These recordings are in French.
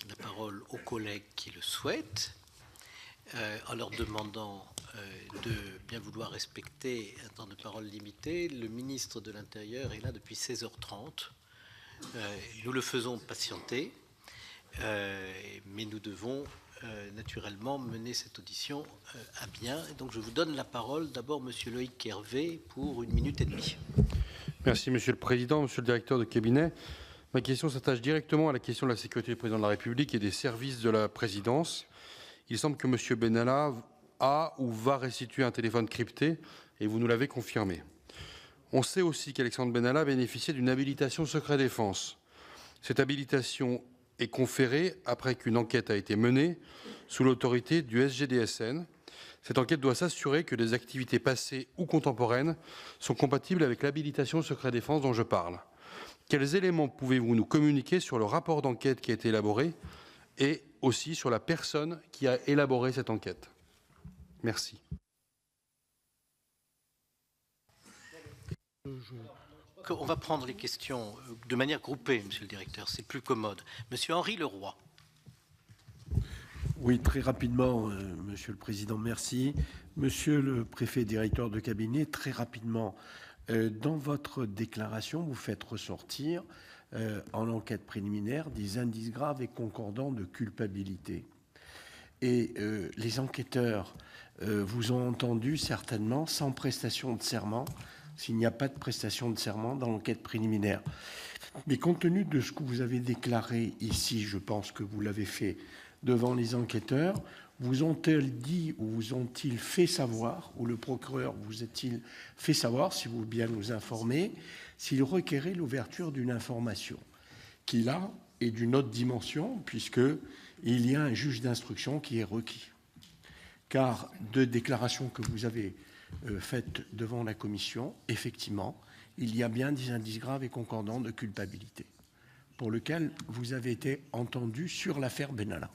la parole aux collègues qui le souhaitent, en leur demandant de bien vouloir respecter un temps de parole limité. Le ministre de l'Intérieur est là depuis 16h30. Nous le faisons patienter, mais nous devons naturellement mener cette audition à bien. Et donc je vous donne la parole d'abord Monsieur Loïc Hervé pour 1 minute et demie. Merci Monsieur le Président, Monsieur le Directeur de cabinet. Ma question s'attache directement à la question de la sécurité du Président de la République et des services de la Présidence. Il semble que Monsieur Benalla a ou va restituer un téléphone crypté et vous nous l'avez confirmé. On sait aussi qu'Alexandre Benalla bénéficiait d'une habilitation secret défense. Cette habilitation est conférée après qu'une enquête a été menée sous l'autorité du SGDSN. Cette enquête doit s'assurer que les activités passées ou contemporaines sont compatibles avec l'habilitation secret défense dont je parle. Quels éléments pouvez-vous nous communiquer sur le rapport d'enquête qui a été élaboré et aussi sur la personne qui a élaboré cette enquête? Merci. On va prendre les questions de manière groupée, Monsieur le Directeur, c'est plus commode. Monsieur Henri Leroy. Oui, très rapidement, Monsieur le Président, merci. Monsieur le Préfet directeur de cabinet, très rapidement, dans votre déclaration, vous faites ressortir en enquête préliminaire des indices graves et concordants de culpabilité. Et les enquêteurs vous ont entendu certainement sans prestation de serment, s'il n'y a pas de prestation de serment dans l'enquête préliminaire. Mais compte tenu de ce que vous avez déclaré ici, je pense que vous l'avez fait devant les enquêteurs, vous ont-ils dit ou vous ont-ils fait savoir, ou le procureur vous a-t-il fait savoir, si vous voulez bien nous informer, s'il requérait l'ouverture d'une information qui, là, est d'une autre dimension, puisqu'il y a un juge d'instruction qui est requis. Car de déclarations que vous avez faites devant la commission, effectivement, il y a bien des indices graves et concordants de culpabilité, pour lequel vous avez été entendu sur l'affaire Benalla.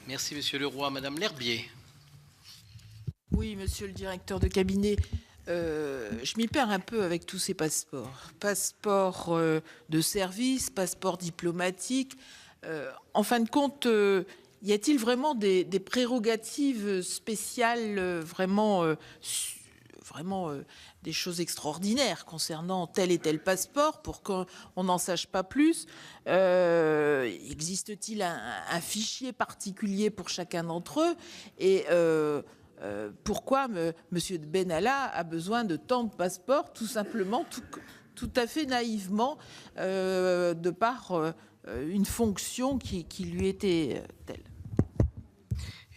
Merci, Monsieur Leroy. Madame L'Herbier. Oui, Monsieur le Directeur de cabinet, je m'y perds un peu avec tous ces passeports. Passeports de service, passeports diplomatiques. En fin de compte, y a-t-il vraiment des prérogatives spéciales, vraiment des choses extraordinaires concernant tel et tel passeport pour qu'on n'en sache pas plus? Existe-t-il un fichier particulier pour chacun d'entre eux? Et pourquoi Monsieur Benalla a besoin de tant de passeports, tout simplement, tout à fait naïvement, de par une fonction qui lui était telle?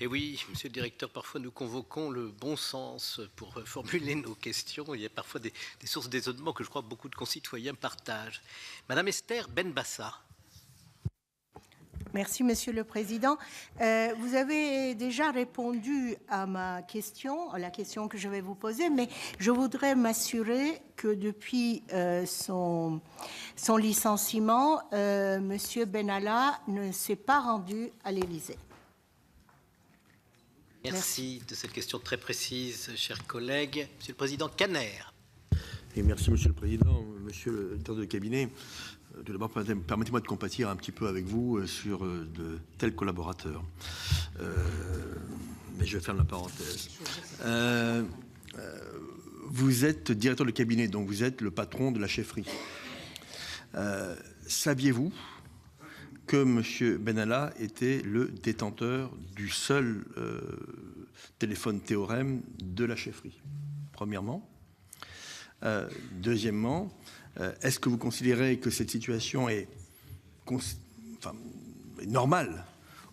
Et oui, Monsieur le Directeur, parfois nous convoquons le bon sens pour formuler nos questions. Il y a parfois des sources d'étonnement que je crois beaucoup de concitoyens partagent. Madame Esther Benbassa. Merci, Monsieur le Président. Vous avez déjà répondu à ma question, à la question que je vais vous poser, mais je voudrais m'assurer que depuis son licenciement, Monsieur Benalla ne s'est pas rendu à l'Élysée. Merci de cette question très précise, chers collègues. Monsieur le Président Caner. Et merci, Monsieur le Président. Monsieur le directeur de cabinet, tout d'abord, permettez-moi de compatir un petit peu avec vous sur de tels collaborateurs. Mais je vais faire la parenthèse. Vous êtes directeur de cabinet, donc vous êtes le patron de la chefferie. Saviez-vous que M. Benalla était le détenteur du seul téléphone Théorème de la chefferie, premièrement. Deuxièmement, est-ce que vous considérez que cette situation est normale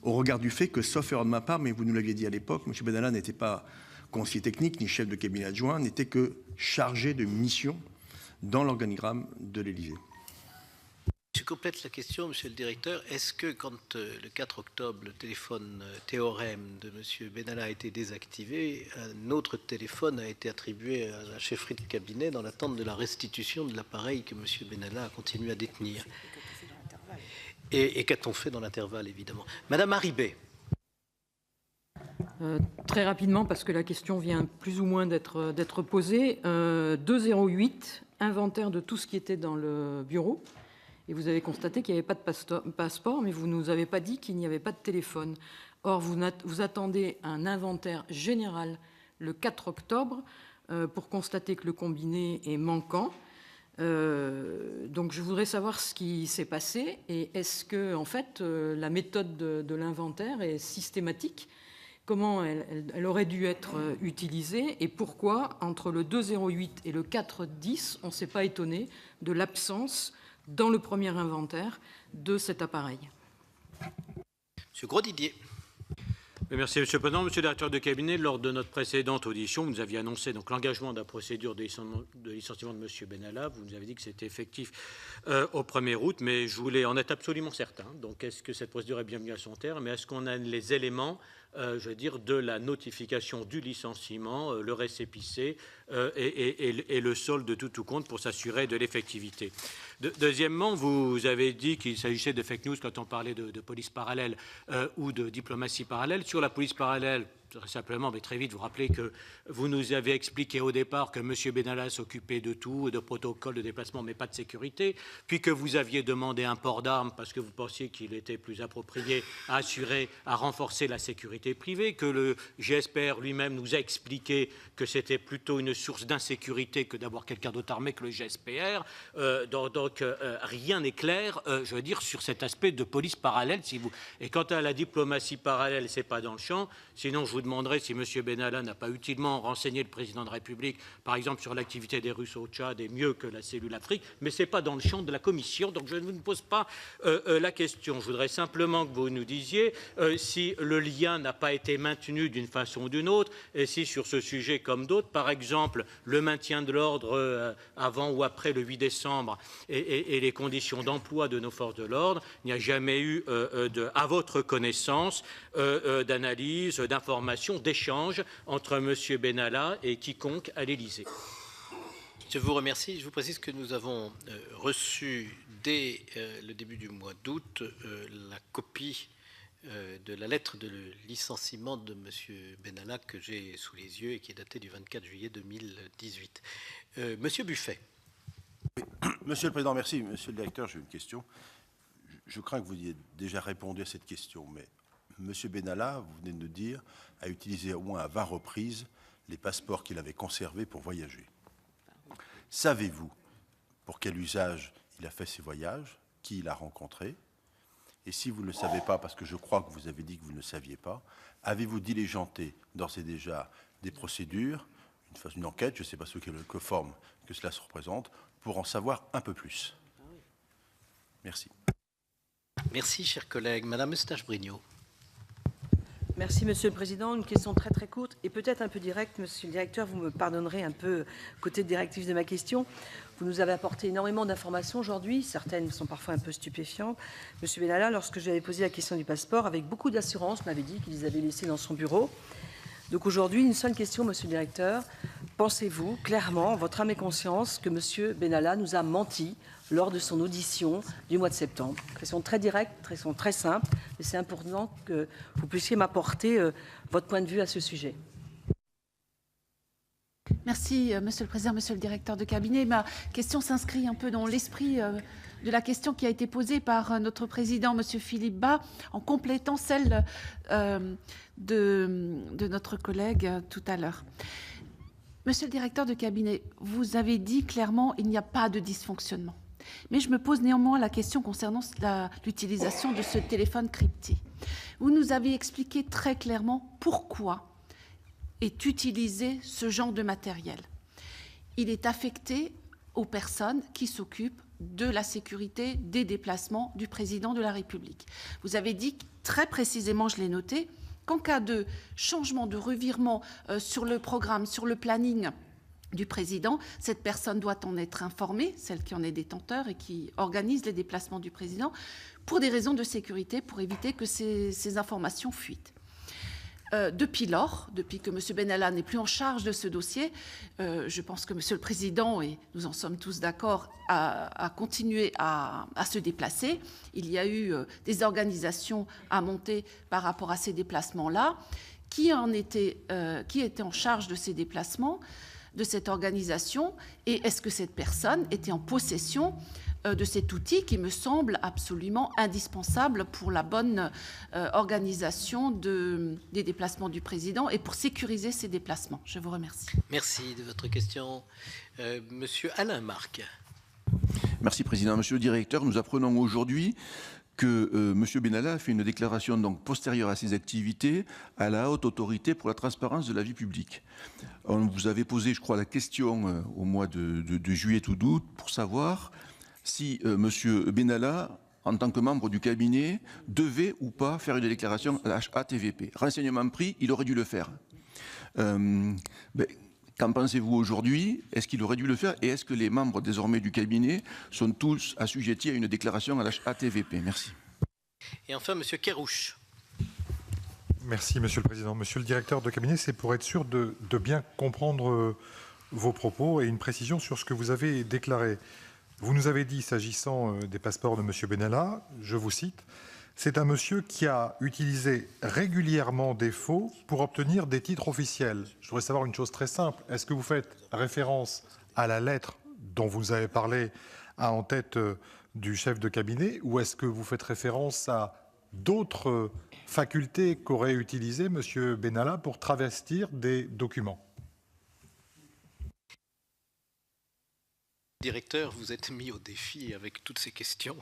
au regard du fait que, sauf erreur de ma part, mais vous nous l'aviez dit à l'époque, M. Benalla n'était pas conseiller technique ni chef de cabinet adjoint, n'était que chargé de mission dans l'organigramme de l'Élysée? Je complète la question, Monsieur le Directeur. Est-ce que, quand le 4 octobre, le téléphone Théorème de M. Benalla a été désactivé, un autre téléphone a été attribué à la chefferie de cabinet dans l'attente de la restitution de l'appareil que M. Benalla a continué à détenir? Et qu'a-t-on fait dans l'intervalle, évidemment? Madame Haribey. Très rapidement, parce que la question vient plus ou moins d'être posée. 208, inventaire de tout ce qui était dans le bureau. et vous avez constaté qu'il n'y avait pas de passeport, mais vous ne nous avez pas dit qu'il n'y avait pas de téléphone. Or, vous attendez un inventaire général le 4 octobre pour constater que le combiné est manquant. Donc je voudrais savoir ce qui s'est passé et est-ce que en fait la méthode de l'inventaire est systématique, comment elle aurait dû être utilisée et pourquoi entre le 2,08 et le 4,10 on ne s'est pas étonné de l'absence dans le premier inventaire de cet appareil. Monsieur Grosdidier. Merci, Monsieur le Président. Monsieur le directeur de cabinet, lors de notre précédente audition, vous nous aviez annoncé donc l'engagement de la procédure de licenciement de Monsieur Benalla. Vous nous avez dit que c'était effectif au 1er août, mais je voulais en être absolument certain. Donc, est-ce que cette procédure est bien venue à son terme? Mais est-ce qu'on a les éléments, je veux dire, de la notification du licenciement, le récépissé et le solde de tout compte pour s'assurer de l'effectivité? Deuxièmement, vous avez dit qu'il s'agissait de fake news quand on parlait de police parallèle ou de diplomatie parallèle. Sur la police parallèle, très simplement, mais très vite, vous rappelez que vous nous avez expliqué au départ que M. Benalla s'occupait de tout, de protocole de déplacement, mais pas de sécurité, puis que vous aviez demandé un port d'armes parce que vous pensiez qu'il était plus approprié à assurer, à renforcer la sécurité privée, que le GSPR lui-même nous a expliqué que c'était plutôt une source d'insécurité que d'avoir quelqu'un d'autre armé que le GSPR. Donc rien n'est clair, je veux dire, sur cet aspect de police parallèle. Et quant à la diplomatie parallèle, c'est pas dans le champ. Sinon, je vous demanderai si M. Benalla n'a pas utilement renseigné le président de la République, par exemple, sur l'activité des Russes au Tchad et mieux que la cellule Afrique, mais ce n'est pas dans le champ de la Commission, donc je ne vous pose pas la question. Je voudrais simplement que vous nous disiez si le lien n'a pas été maintenu d'une façon ou d'une autre, et si sur ce sujet comme d'autres, par exemple, le maintien de l'ordre avant ou après le 8 décembre et les conditions d'emploi de nos forces de l'ordre, il n'y a jamais eu, à votre connaissance, d'analyse, d'information, d'échange entre M. Benalla et quiconque à l'Élysée. Je vous remercie. Je vous précise que nous avons reçu dès le début du mois d'août la copie de la lettre de licenciement de M. Benalla que j'ai sous les yeux et qui est datée du 24 juillet 2018. Monsieur Buffet. Oui. Monsieur le Président, merci. Monsieur le Directeur, j'ai une question. Je crains que vous ayez déjà répondu à cette question, mais M. Benalla, vous venez de nous dire, a utilisé au moins à 20 reprises les passeports qu'il avait conservés pour voyager. Savez-vous pour quel usage il a fait ces voyages, qui il a rencontré? Et si vous ne le savez pas, parce que je crois que vous avez dit que vous ne saviez pas, avez-vous diligenté d'ores et déjà des procédures, une enquête, je ne sais pas sous quelle forme que cela se représente, pour en savoir un peu plus? Merci. Merci, chers collègues. Madame Eustache-Brinio. Merci, Monsieur le Président. Une question très très courte et peut-être un peu directe. Monsieur le Directeur, vous me pardonnerez un peu côté directif de ma question. Vous nous avez apporté énormément d'informations aujourd'hui. Certaines sont parfois un peu stupéfiantes. Monsieur Benalla, lorsque je lui avais posé la question du passeport, avec beaucoup d'assurance, m'avait dit qu'il les avait laissés dans son bureau. Donc aujourd'hui, une seule question, Monsieur le Directeur. Pensez-vous clairement, votre âme et conscience, que Monsieur Benalla nous a menti lors de son audition du mois de septembre? Question très directe, question très simple, mais c'est important que vous puissiez m'apporter votre point de vue à ce sujet. Merci, Monsieur le Président, Monsieur le Directeur de cabinet. Ma question s'inscrit un peu dans l'esprit de la question qui a été posée par notre Président, Monsieur Philippe Bas, en complétant celle de notre collègue tout à l'heure. Monsieur le Directeur de cabinet, vous avez dit clairement qu'il n'y a pas de dysfonctionnement. Mais je me pose néanmoins la question concernant l'utilisation de ce téléphone crypté. Vous nous avez expliqué très clairement pourquoi est utilisé ce genre de matériel. Il est affecté aux personnes qui s'occupent de la sécurité des déplacements du président de la République. Vous avez dit très précisément, je l'ai noté, qu'en cas de changement, de revirement sur le programme, sur le planning du président, cette personne doit en être informée, celle qui en est détenteur et qui organise les déplacements du président, pour des raisons de sécurité, pour éviter que ces informations fuitent. Depuis lors, depuis que M. Benalla n'est plus en charge de ce dossier, je pense que M. le Président, et nous en sommes tous d'accord, a continué à se déplacer. Il y a eu des organisations à monter par rapport à ces déplacements-là. Qui était en charge de ces déplacements, de cette organisation, et est-ce que cette personne était en possession de cet outil qui me semble absolument indispensable pour la bonne organisation des déplacements du président et pour sécuriser ces déplacements. Je vous remercie. Merci de votre question. Monsieur Alain Marc. Merci, Président. Monsieur le Directeur, nous apprenons aujourd'hui que M. Benalla a fait une déclaration donc postérieure à ses activités à la Haute Autorité pour la transparence de la vie publique. On vous avait posé, je crois, la question au mois de juillet ou d'août pour savoir si M. Benalla, en tant que membre du cabinet, devait ou pas faire une déclaration à la HATVP. Renseignement pris, il aurait dû le faire. Qu'en pensez-vous aujourd'hui? Est-ce qu'il aurait dû le faire? Et est-ce que les membres désormais du cabinet sont tous assujettis à une déclaration à la HATVP? Merci. Et enfin, Monsieur Kerrouche. Merci, Monsieur le Président. Monsieur le Directeur de cabinet, c'est pour être sûr de bien comprendre vos propos et une précision sur ce que vous avez déclaré. Vous nous avez dit, s'agissant des passeports de Monsieur Benalla, je vous cite, c'est un monsieur qui a utilisé régulièrement des faux pour obtenir des titres officiels. Je voudrais savoir une chose très simple. Est-ce que vous faites référence à la lettre dont vous avez parlé en tête du chef de cabinet ou est-ce que vous faites référence à d'autres facultés qu'aurait utilisé M. Benalla pour travestir des documents? Directeur, vous êtes mis au défi avec toutes ces questions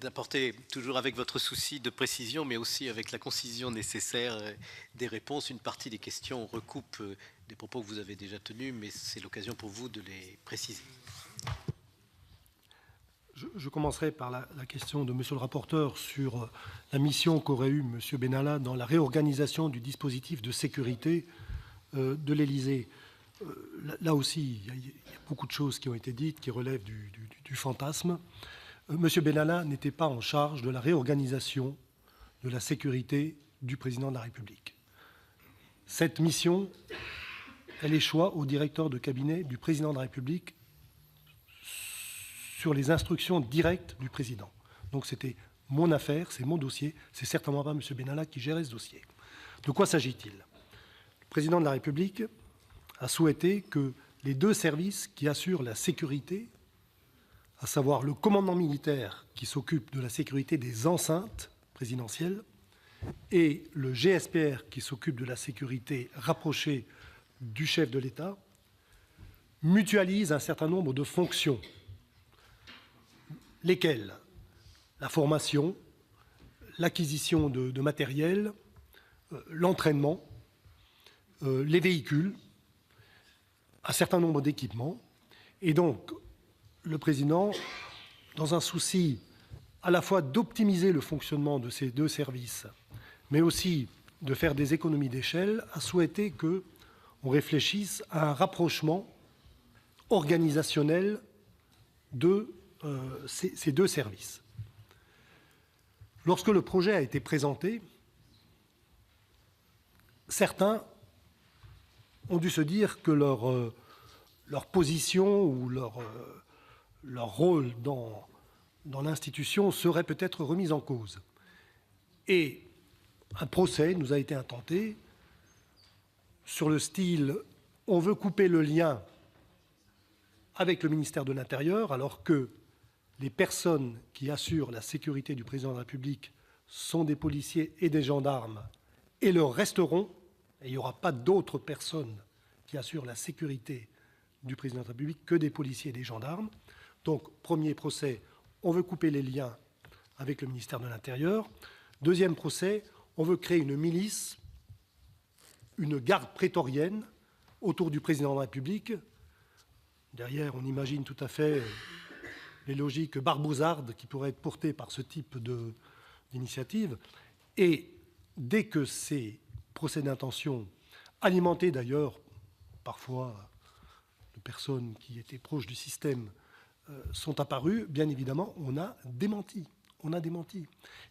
d'apporter toujours avec votre souci de précision, mais aussi avec la concision nécessaire des réponses. Une partie des questions recoupe des propos que vous avez déjà tenus, mais c'est l'occasion pour vous de les préciser. Je commencerai par la question de Monsieur le rapporteur sur la mission qu'aurait eue Monsieur Benalla dans la réorganisation du dispositif de sécurité de l'Élysée. Là aussi, il y a beaucoup de choses qui ont été dites, qui relèvent du fantasme. Monsieur Benalla n'était pas en charge de la réorganisation de la sécurité du président de la République. Cette mission, elle échoit au directeur de cabinet du président de la République sur les instructions directes du président. Donc c'était mon affaire, c'est mon dossier, c'est certainement pas Monsieur Benalla qui gérait ce dossier. De quoi s'agit-il? Le président de la République a souhaité que les deux services qui assurent la sécurité, à savoir le commandement militaire qui s'occupe de la sécurité des enceintes présidentielles et le GSPR qui s'occupe de la sécurité rapprochée du chef de l'État, mutualisent un certain nombre de fonctions, lesquelles la formation, l'acquisition de matériel, l'entraînement, les véhicules, un certain nombre d'équipements. Et donc, le président, dans un souci à la fois d'optimiser le fonctionnement de ces deux services, mais aussi de faire des économies d'échelle, a souhaité qu'on réfléchisse à un rapprochement organisationnel de ces deux services. Lorsque le projet a été présenté, certains ont dû se dire que leur position ou leur rôle dans l'institution serait peut-être remis en cause. Et un procès nous a été intenté sur le style « on veut couper le lien avec le ministère de l'Intérieur alors que les personnes qui assurent la sécurité du président de la République sont des policiers et des gendarmes et le resteront. Et il n'y aura pas d'autres personnes qui assurent la sécurité du président de la République que des policiers et des gendarmes. Donc, premier procès, on veut couper les liens avec le ministère de l'Intérieur. Deuxième procès, on veut créer une milice, une garde prétorienne autour du président de la République. Derrière, on imagine tout à fait les logiques barbouzardes qui pourraient être portées par ce type d'initiative. Et dès que ces procès d'intention, alimentés d'ailleurs parfois de personnes qui étaient proches du système, sont apparus, bien évidemment, on a démenti.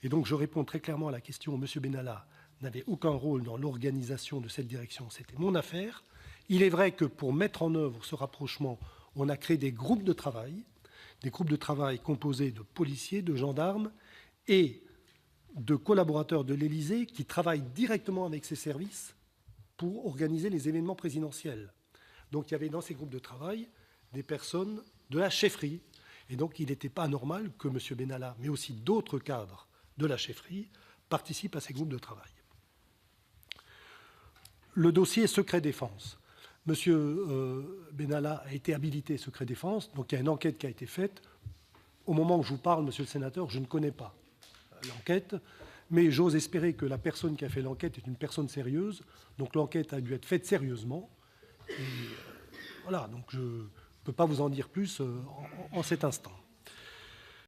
Et donc je réponds très clairement à la question, M. Benalla n'avait aucun rôle dans l'organisation de cette direction, c'était mon affaire. Il est vrai que pour mettre en œuvre ce rapprochement, on a créé des groupes de travail composés de policiers, de gendarmes et de collaborateurs de l'Élysée qui travaillent directement avec ces services pour organiser les événements présidentiels. Donc il y avait dans ces groupes de travail des personnes de la chefferie. Et donc, il n'était pas normal que M. Benalla, mais aussi d'autres cadres de la chefferie, participent à ces groupes de travail. Le dossier secret défense. M. Benalla a été habilité secret défense, donc il y a une enquête qui a été faite. Au moment où je vous parle, Monsieur le Sénateur, je ne connais pas l'enquête, mais j'ose espérer que la personne qui a fait l'enquête est une personne sérieuse, donc l'enquête a dû être faite sérieusement. Et voilà, donc je ne peux pas vous en dire plus en cet instant.